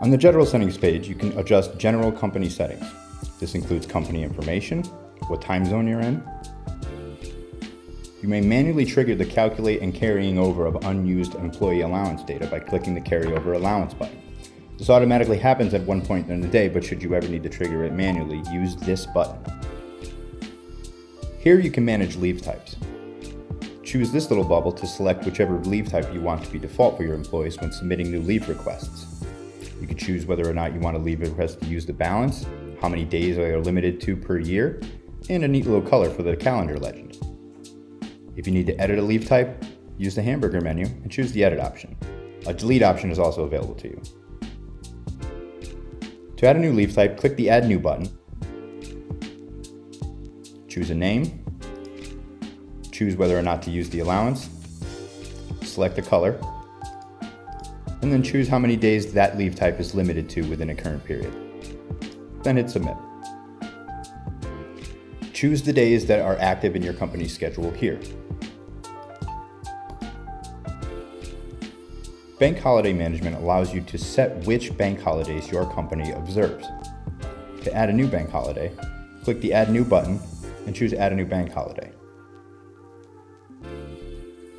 On the General Settings page, you can adjust general company settings. This includes company information, what time zone you're in. You may manually trigger the calculate and carrying over of unused employee allowance data by clicking the carryover allowance button. This automatically happens at one point in the day, but should you ever need to trigger it manually, use this button. Here you can manage leave types. Choose this little bubble to select whichever leave type you want to be default for your employees when submitting new leave requests. You can choose whether or not you want a leave request to use the balance, how many days they are limited to per year, and a neat little color for the calendar legend. If you need to edit a leave type, use the hamburger menu and choose the edit option. A delete option is also available to you. To add a new leave type, click the Add New button. Choose a name. Choose whether or not to use the allowance. Select a color. And then choose how many days that leave type is limited to within a current period. Then hit Submit. Choose the days that are active in your company's schedule here. Bank holiday management allows you to set which bank holidays your company observes. To add a new bank holiday, click the Add New button and choose Add a New Bank Holiday.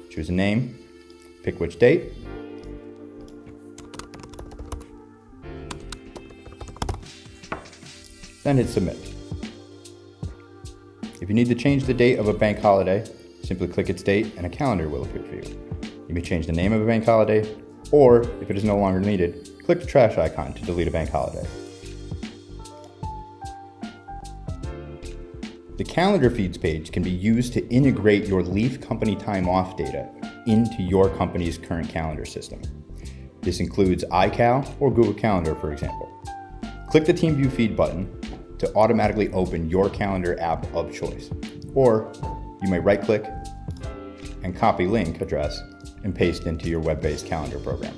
Choose a name, pick which date, then hit Submit. If you need to change the date of a bank holiday, simply click its date and a calendar will appear for you. You may change the name of a bank holiday, or if it is no longer needed, click the trash icon to delete a bank holiday. The calendar feeds page can be used to integrate your Leaf company time off data into your company's current calendar system. This includes iCal or Google Calendar, for example. Click the TeamView Feed button to automatically open your calendar app of choice. Or you may right-click and copy link address and paste into your web-based calendar program.